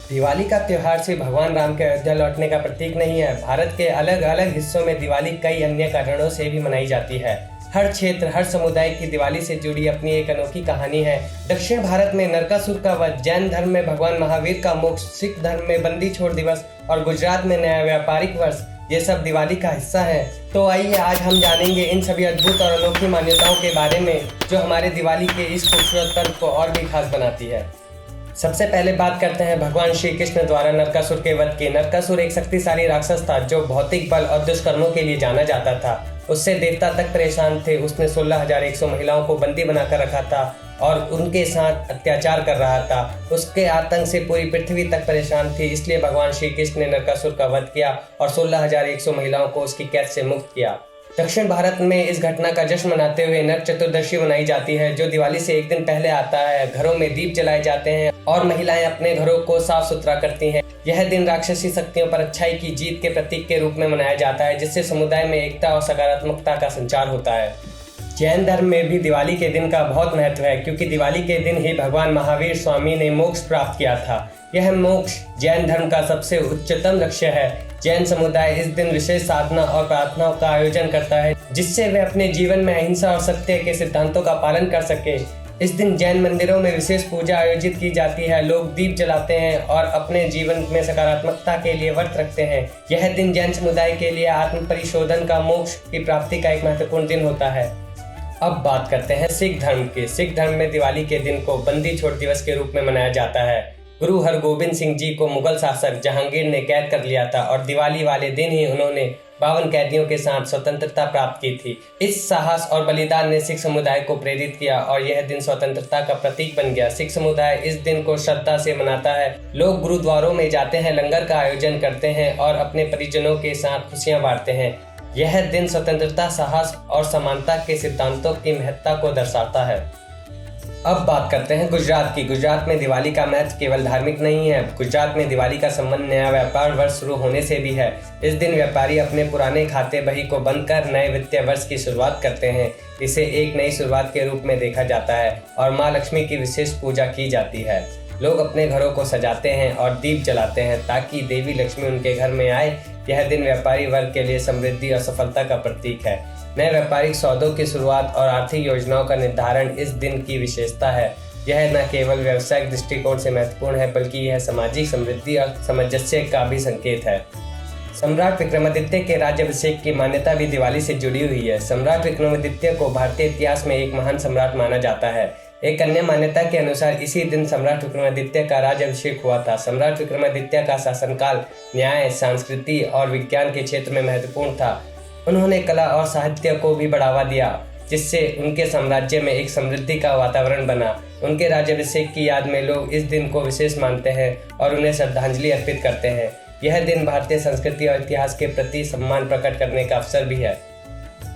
दिवाली का त्योहार सिर्फ भगवान राम के अयोध्या लौटने का प्रतीक नहीं है। भारत के अलग अलग हिस्सों में दिवाली कई अन्य कारणों से भी मनाई जाती है। हर क्षेत्र, हर समुदाय की दिवाली से जुड़ी अपनी एक अनोखी कहानी है। दक्षिण भारत में नरकासुर का वध, जैन धर्म में भगवान महावीर का मोक्ष, सिख धर्म में बंदी छोड़ दिवस और गुजरात में नया व्यापारिक वर्ष, ये सब दिवाली का हिस्सा है। तो आइए आज हम जानेंगे इन सभी अद्भुत और अनोखी मान्यताओं के बारे में जो हमारे दिवाली के इस खूबसूरत पर्व को और भी खास बनाती है। सबसे पहले बात करते हैं भगवान श्री कृष्ण द्वारा नरकासुर के वध की। नरकासुर एक शक्तिशाली राक्षस था जो भौतिक बल और दुष्कर्मों के लिए जाना जाता था। उससे देवता तक परेशान थे। उसने 16,100 महिलाओं को बंदी बनाकर रखा था और उनके साथ अत्याचार कर रहा था। उसके आतंक से पूरी पृथ्वी तक परेशान थी, इसलिए भगवान श्री कृष्ण ने नरकासुर का वध किया और 16,100 महिलाओं को उसकी कैद से मुक्त किया। दक्षिण भारत में इस घटना का जश्न मनाते हुए नरक चतुर्दशी मनाई जाती है, जो दिवाली से एक दिन पहले आता है। घरों में दीप जलाए जाते हैं और महिलाएं अपने घरों को साफ सुथरा करती हैं। यह दिन राक्षसी शक्तियों पर अच्छाई की जीत के प्रतीक के रूप में मनाया जाता है, जिससे समुदाय में एकता और सकारात्मकता का संचार होता है। जैन धर्म में भी दिवाली के दिन का बहुत महत्व है, क्योंकि दिवाली के दिन ही भगवान महावीर स्वामी ने मोक्ष प्राप्त किया था। यह मोक्ष जैन धर्म का सबसे उच्चतम लक्ष्य है। जैन समुदाय इस दिन विशेष साधना और प्रार्थनाओं का आयोजन करता है, जिससे वे अपने जीवन में अहिंसा और सत्य के सिद्धांतों का पालन कर सके। इस दिन जैन मंदिरों में विशेष पूजा आयोजित की जाती है। लोग दीप जलाते हैं और अपने जीवन में सकारात्मकता के लिए व्रत रखते हैं। यह दिन जैन समुदाय के लिए आत्म परिशोधन का, मोक्ष की प्राप्ति का एक महत्वपूर्ण दिन होता है। अब बात करते हैं सिख धर्म की। सिख धर्म में दिवाली के दिन को बंदी छोड़ दिवस के रूप में मनाया जाता है। गुरु हरगोबिंद सिंह जी को मुगल शासक जहांगीर ने कैद कर लिया था और दिवाली वाले दिन ही उन्होंने 52 कैदियों के साथ स्वतंत्रता प्राप्त की थी। इस साहस और बलिदान ने सिख समुदाय को प्रेरित किया और यह दिन स्वतंत्रता का प्रतीक बन गया। सिख समुदाय इस दिन को श्रद्धा से मनाता है। लोग गुरुद्वारों में जाते हैं, लंगर का आयोजन करते हैं और अपने परिजनों के साथ खुशियां बांटते हैं। यह दिन स्वतंत्रता, साहस और समानता के सिद्धांतों की महत्ता को दर्शाता है। अब बात करते हैं गुजरात की। गुजरात में दिवाली का महत्व केवल धार्मिक नहीं है। गुजरात में दिवाली का संबंध नया व्यापार वर्ष शुरू होने से भी है। इस दिन व्यापारी अपने पुराने खाते बही को बंद कर नए वित्तीय वर्ष की शुरुआत करते हैं। इसे एक नई शुरुआत के रूप में देखा जाता है और माँ लक्ष्मी की विशेष पूजा की जाती है। लोग अपने घरों को सजाते हैं और दीप जलाते हैं ताकि देवी लक्ष्मी उनके घर में आए। यह दिन व्यापारी वर्ग के लिए समृद्धि और सफलता का प्रतीक है। नए व्यापारिक सौदों की शुरुआत और आर्थिक योजनाओं का निर्धारण इस दिन की विशेषता है। यह न केवल व्यावसायिक दृष्टिकोण से महत्वपूर्ण है, बल्कि यह सामाजिक समृद्धि और सामंजस्य का भी संकेत है। सम्राट विक्रमादित्य के राज्याभिषेक की मान्यता भी दिवाली से जुड़ी हुई है। सम्राट विक्रमादित्य को भारतीय इतिहास में एक महान सम्राट माना जाता है। एक अन्य मान्यता के अनुसार इसी दिन सम्राट विक्रमादित्य का राज्याभिषेक हुआ था। सम्राट विक्रमादित्य का शासनकाल न्याय, संस्कृति और विज्ञान के क्षेत्र में महत्वपूर्ण था। उन्होंने कला और साहित्य को भी बढ़ावा दिया, जिससे उनके साम्राज्य में एक समृद्धि का वातावरण बना। उनके राज्याभिषेक की याद में लोग इस दिन को विशेष मानते हैं और उन्हें श्रद्धांजलि अर्पित करते हैं। यह दिन भारतीय संस्कृति और इतिहास के प्रति सम्मान प्रकट करने का अवसर भी है।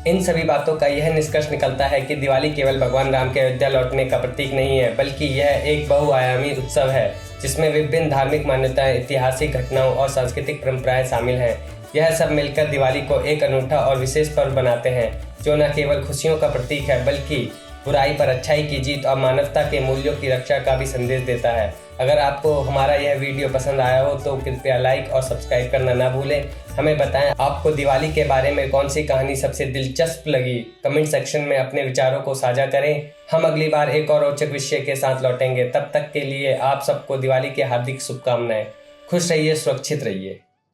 इन सभी बातों का यह निष्कर्ष निकलता है कि दिवाली केवल भगवान राम के अयोध्या लौटने का प्रतीक नहीं है, बल्कि यह एक बहुआयामी उत्सव है जिसमें विभिन्न धार्मिक मान्यताएं, ऐतिहासिक घटनाओं और सांस्कृतिक परंपराएं शामिल हैं। यह सब मिलकर दिवाली को एक अनूठा और विशेष पर्व बनाते हैं, जो न केवल खुशियों का प्रतीक है, बल्कि बुराई पर अच्छाई की जीत और मानवता के मूल्यों की रक्षा का भी संदेश देता है। अगर आपको हमारा यह वीडियो पसंद आया हो तो कृपया लाइक और सब्सक्राइब करना ना भूलें। हमें बताएं आपको दिवाली के बारे में कौन सी कहानी सबसे दिलचस्प लगी। कमेंट सेक्शन में अपने विचारों को साझा करें। हम अगली बार एक और रोचक विषय के साथ लौटेंगे। तब तक के लिए आप सबको दिवाली की हार्दिक शुभकामनाएं। खुश रहिए, सुरक्षित रहिए।